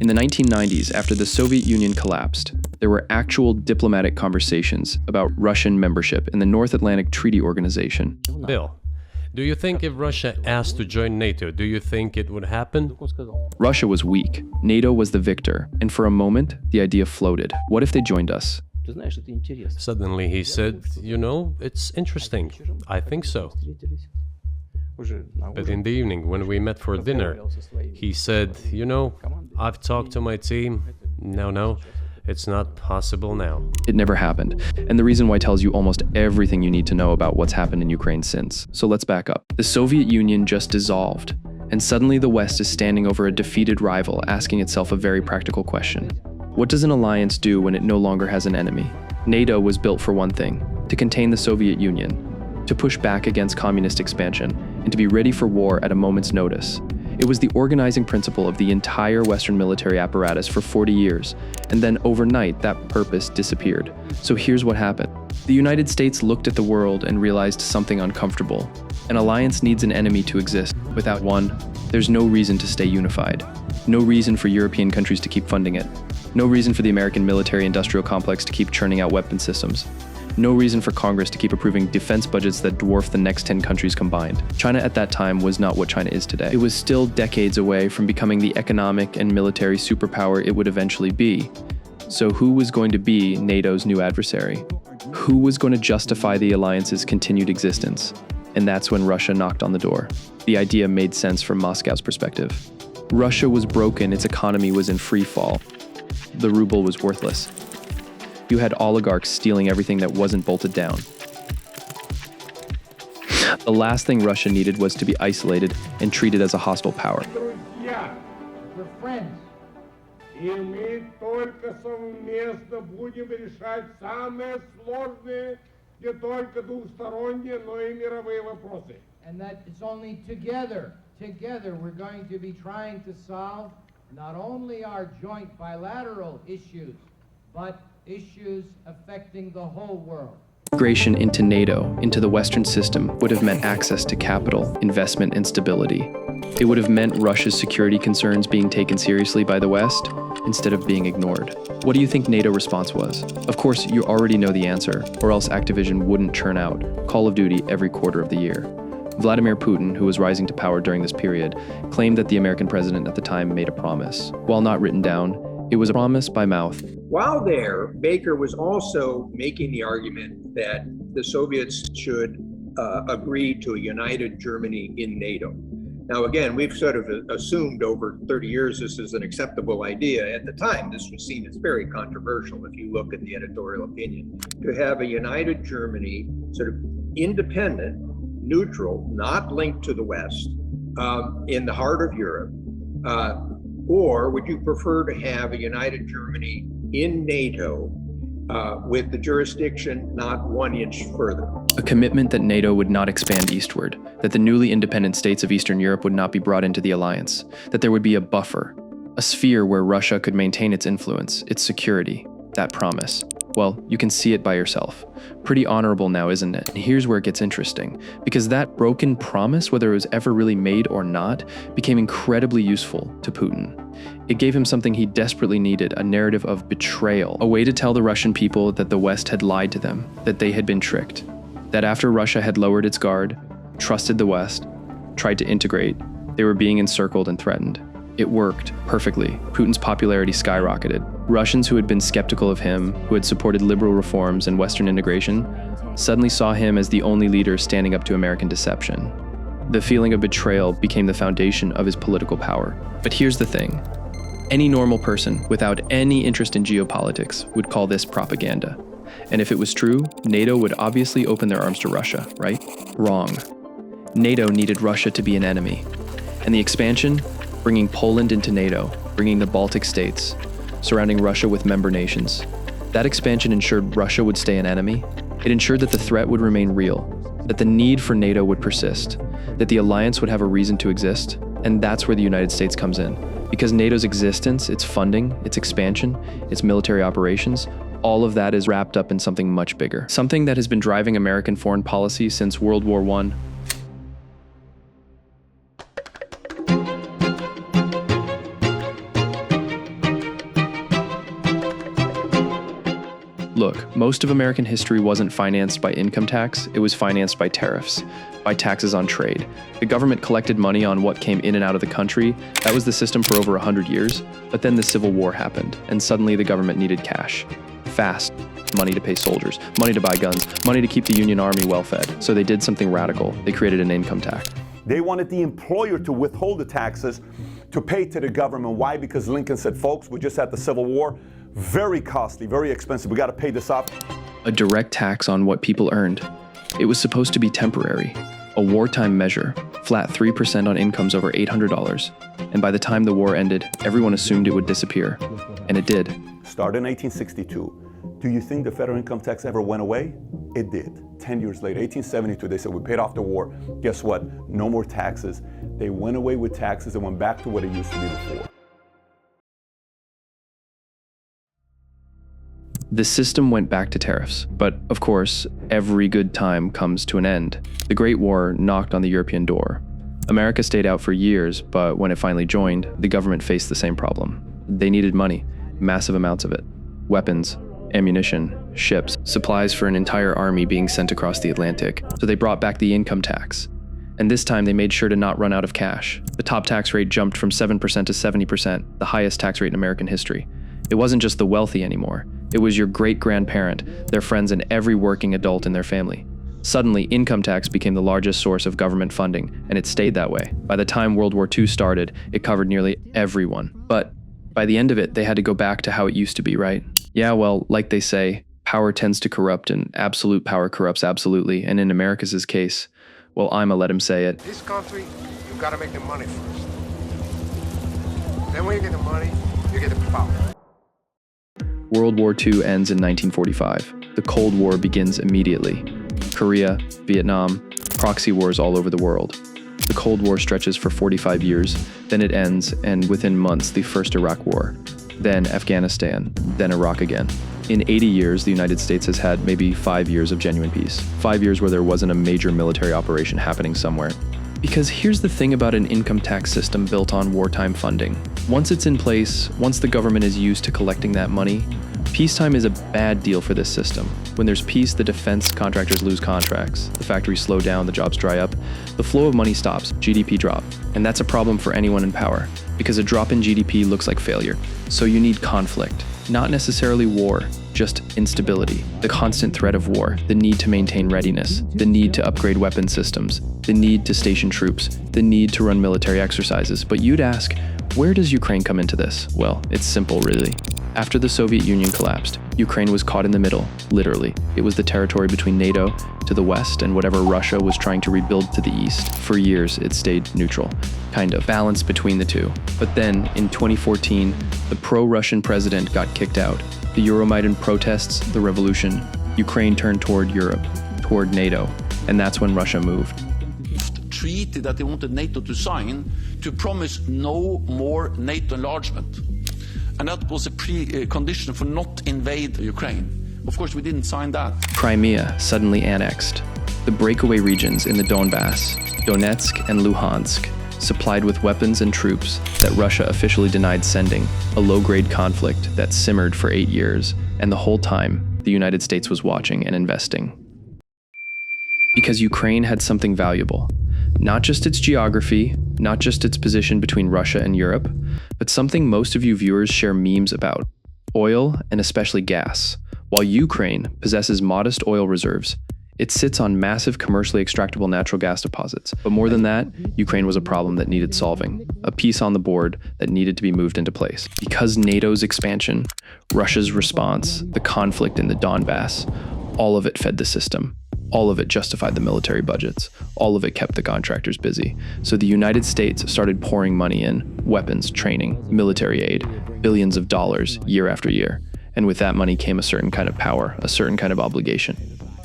In the 1990s, after the Soviet Union collapsed, there were actual diplomatic conversations about Russian membership in the North Atlantic Treaty Organization. Bill, do you think if Russia asked to join NATO, do you think it would happen? Russia was weak, NATO was the victor, and for a moment, the idea floated. What if they joined us? Suddenly he said, it's interesting. I think so. But in the evening, when we met for dinner, he said, I've talked to my team. No, it's not possible now. It never happened. And the reason why tells you almost everything you need to know about what's happened in Ukraine since. So let's back up. The Soviet Union just dissolved, and suddenly the West is standing over a defeated rival, asking itself a very practical question. What does an alliance do when it no longer has an enemy? NATO was built for one thing: to contain the Soviet Union, to push back against communist expansion, and to be ready for war at a moment's notice. It was the organizing principle of the entire Western military apparatus for 40 years, and then overnight that purpose disappeared. So here's what happened. The United States looked at the world and realized something uncomfortable. An alliance needs an enemy to exist. Without one, there's no reason to stay unified. No reason for European countries to keep funding it. No reason for the American military-industrial complex to keep churning out weapon systems. No reason for Congress to keep approving defense budgets that dwarf the next 10 countries combined. China at that time was not what China is today. It was still decades away from becoming the economic and military superpower it would eventually be. So who was going to be NATO's new adversary? Who was going to justify the alliance's continued existence? And that's when Russia knocked on the door. The idea made sense from Moscow's perspective. Russia was broken, its economy was in free fall. The ruble was worthless. You had oligarchs stealing everything that wasn't bolted down. The last thing Russia needed was to be isolated and treated as a hostile power. We're friends. И мы только совместно будем решать самые сложные, не только двусторонние, но и мировые вопросы. And that it's only together we're going to be trying to solve not only our joint bilateral issues, but issues affecting the whole world. Integration into NATO, into the Western system, would have meant access to capital, investment, and stability. It would have meant Russia's security concerns being taken seriously by the West instead of being ignored. What do you think NATO's response was? Of course, you already know the answer, or else Activision wouldn't churn out Call of Duty every quarter of the year. Vladimir Putin, who was rising to power during this period, claimed that the American president at the time made a promise. While not written down, it was a promise by mouth. While there, Baker was also making the argument that the Soviets should agree to a united Germany in NATO. Now, again, we've sort of assumed over 30 years this is an acceptable idea. At the time, this was seen as very controversial if you look at the editorial opinion. To have a united Germany, sort of independent, neutral, not linked to the West, in the heart of Europe, or would you prefer to have a united Germany in NATO with the jurisdiction not 1 inch further? A commitment that NATO would not expand eastward, that the newly independent states of Eastern Europe would not be brought into the alliance, that there would be a buffer, a sphere where Russia could maintain its influence, its security. That promise. Well, you can see it by yourself. Pretty honorable now, isn't it? And here's where it gets interesting, because that broken promise, whether it was ever really made or not, became incredibly useful to Putin. It gave him something he desperately needed, a narrative of betrayal, a way to tell the Russian people that the West had lied to them, that they had been tricked, that after Russia had lowered its guard, trusted the West, tried to integrate, they were being encircled and threatened. It worked perfectly. Putin's popularity skyrocketed. Russians who had been skeptical of him, who had supported liberal reforms and Western integration, suddenly saw him as the only leader standing up to American deception. The feeling of betrayal became the foundation of his political power. But here's the thing. Any normal person without any interest in geopolitics would call this propaganda. And if it was true, NATO would obviously open their arms to Russia, right? Wrong. NATO needed Russia to be an enemy. And the expansion, bringing Poland into NATO, bringing the Baltic states, surrounding Russia with member nations. That expansion ensured Russia would stay an enemy. It ensured that the threat would remain real, that the need for NATO would persist, that the alliance would have a reason to exist, and that's where the United States comes in. Because NATO's existence, its funding, its expansion, its military operations, all of that is wrapped up in something much bigger. Something that has been driving American foreign policy since World War I. Look, most of American history wasn't financed by income tax, it was financed by tariffs, by taxes on trade. The government collected money on what came in and out of the country. That was the system for over 100 years, but then the Civil War happened, and suddenly the government needed cash. Fast. Money to pay soldiers, money to buy guns, money to keep the Union Army well-fed. So they did something radical. They created an income tax. They wanted the employer to withhold the taxes to pay to the government. Why? Because Lincoln said, folks, we just had the Civil War. Very costly, very expensive. We got to pay this up. A direct tax on what people earned. It was supposed to be temporary, a wartime measure, flat 3% on incomes over $800. And by the time the war ended, everyone assumed it would disappear. And it did. Started in 1862. Do you think the federal income tax ever went away? It did. 10 years later, 1872, they said, we paid off the war. Guess what? No more taxes. They went away with taxes and went back to what it used to be before. The system went back to tariffs, but of course, every good time comes to an end. The Great War knocked on the European door. America stayed out for years, but when it finally joined, the government faced the same problem. They needed money, massive amounts of it. Weapons, ammunition, ships, supplies for an entire army being sent across the Atlantic. So they brought back the income tax. And this time they made sure to not run out of cash. The top tax rate jumped from 7% to 70%, the highest tax rate in American history. It wasn't just the wealthy anymore. It was your great-grandparent, their friends, and every working adult in their family. Suddenly, income tax became the largest source of government funding, and it stayed that way. By the time World War II started, it covered nearly everyone. But by the end of it, they had to go back to how it used to be, right? Yeah, well, like they say, power tends to corrupt, and absolute power corrupts absolutely. And in America's case, well, I'ma let him say it. This country, you gotta make the money first. Then when you get the money, you get the power. World War II ends in 1945. The Cold War begins immediately. Korea, Vietnam, proxy wars all over the world. The Cold War stretches for 45 years, then it ends, and within months, the first Iraq War. Then Afghanistan, then Iraq again. In 80 years, the United States has had maybe 5 years of genuine peace. 5 years where there wasn't a major military operation happening somewhere. Because here's the thing about an income tax system built on wartime funding. Once it's in place, once the government is used to collecting that money, peacetime is a bad deal for this system. When there's peace, the defense contractors lose contracts, the factories slow down, the jobs dry up, the flow of money stops, GDP drop. And that's a problem for anyone in power, because a drop in GDP looks like failure. So you need conflict, not necessarily war, just instability, the constant threat of war, the need to maintain readiness, the need to upgrade weapon systems, the need to station troops, the need to run military exercises. But you'd ask, where does Ukraine come into this? Well, it's simple, really. After the Soviet Union collapsed, Ukraine was caught in the middle, literally. It was the territory between NATO to the west and whatever Russia was trying to rebuild to the east. For years, it stayed neutral, kind of balanced between the two. But then, in 2014, the pro-Russian president got kicked out. The Euromaidan protests, the revolution, Ukraine turned toward Europe, toward NATO, and that's when Russia moved. Treaty that they wanted NATO to sign to promise no more NATO enlargement. And that was a precondition for not invade Ukraine. Of course, we didn't sign that. Crimea suddenly annexed. The breakaway regions in the Donbass, Donetsk and Luhansk, supplied with weapons and troops that Russia officially denied sending, a low-grade conflict that simmered for 8 years, and the whole time, the United States was watching and investing. Because Ukraine had something valuable. Not just its geography, not just its position between Russia and Europe, but something most of you viewers share memes about: oil and especially gas. While Ukraine possesses modest oil reserves, it sits on massive commercially extractable natural gas deposits. But more than that, Ukraine was a problem that needed solving, a piece on the board that needed to be moved into place. Because NATO's expansion, Russia's response, the conflict in the Donbass, all of it fed the system. All of it justified the military budgets. All of it kept the contractors busy. So the United States started pouring money in, weapons, training, military aid, billions of dollars year after year. And with that money came a certain kind of power, a certain kind of obligation.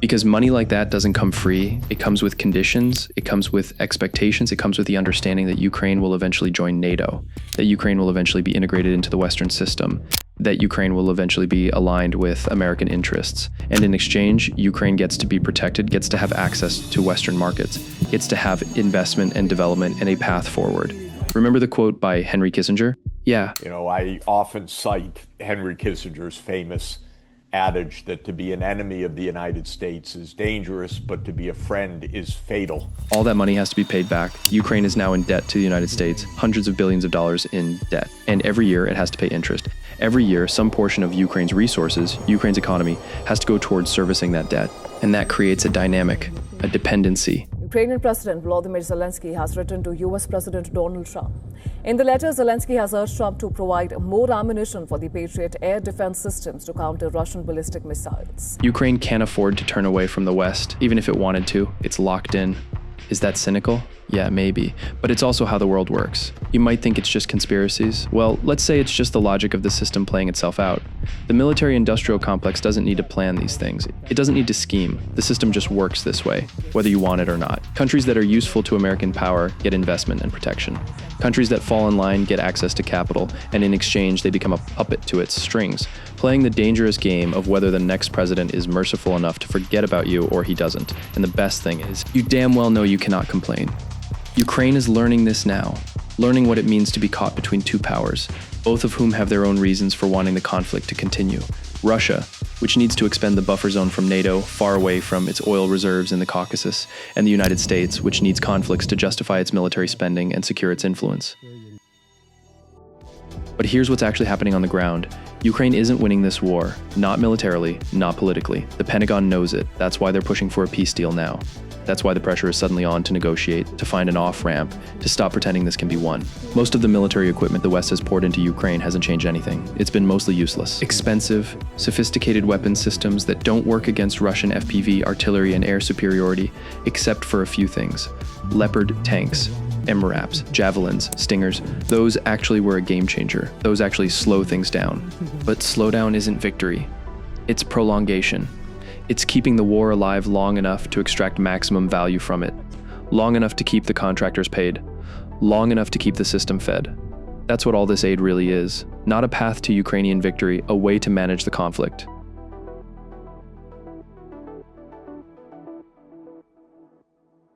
Because money like that doesn't come free. It comes with conditions, it comes with expectations, it comes with the understanding that Ukraine will eventually join NATO, that Ukraine will eventually be integrated into the Western system, that Ukraine will eventually be aligned with American interests. And in exchange, Ukraine gets to be protected, gets to have access to Western markets, gets to have investment and development and a path forward. Remember the quote by Henry Kissinger? Yeah. You know, I often cite Henry Kissinger's famous adage that to be an enemy of the United States is dangerous, but to be a friend is fatal. All that money has to be paid back. Ukraine is now in debt to the United States, hundreds of billions of dollars in debt. And every year it has to pay interest. Every year, some portion of Ukraine's resources, Ukraine's economy, has to go towards servicing that debt. And that creates a dynamic, a dependency. Ukrainian President Volodymyr Zelensky has written to US President Donald Trump. In the letter, Zelensky has urged Trump to provide more ammunition for the Patriot air defense systems to counter Russian ballistic missiles. Ukraine can't afford to turn away from the West, even if it wanted to. It's locked in. Is that cynical? Yeah, maybe. But it's also how the world works. You might think it's just conspiracies. Well, let's say it's just the logic of the system playing itself out. The military-industrial complex doesn't need to plan these things. It doesn't need to scheme. The system just works this way, whether you want it or not. Countries that are useful to American power get investment and protection. Countries that fall in line get access to capital, and in exchange they become a puppet to its strings, playing the dangerous game of whether the next president is merciful enough to forget about you or he doesn't. And the best thing is, you damn well know you cannot complain. Ukraine is learning this now, learning what it means to be caught between two powers, both of whom have their own reasons for wanting the conflict to continue. Russia, which needs to expend the buffer zone from NATO far away from its oil reserves in the Caucasus, and the United States, which needs conflicts to justify its military spending and secure its influence. But here's what's actually happening on the ground. Ukraine isn't winning this war, not militarily, not politically. The Pentagon knows it. That's why they're pushing for a peace deal now. That's why the pressure is suddenly on to negotiate, to find an off-ramp, to stop pretending this can be won. Most of the military equipment the West has poured into Ukraine hasn't changed anything. It's been mostly useless. Expensive, sophisticated weapon systems that don't work against Russian FPV, artillery, and air superiority, except for a few things. Leopard tanks, MRAPs, javelins, stingers, those actually were a game changer. Those actually slow things down. But slowdown isn't victory. It's prolongation. It's keeping the war alive long enough to extract maximum value from it, long enough to keep the contractors paid, long enough to keep the system fed. That's what all this aid really is. Not a path to Ukrainian victory, a way to manage the conflict.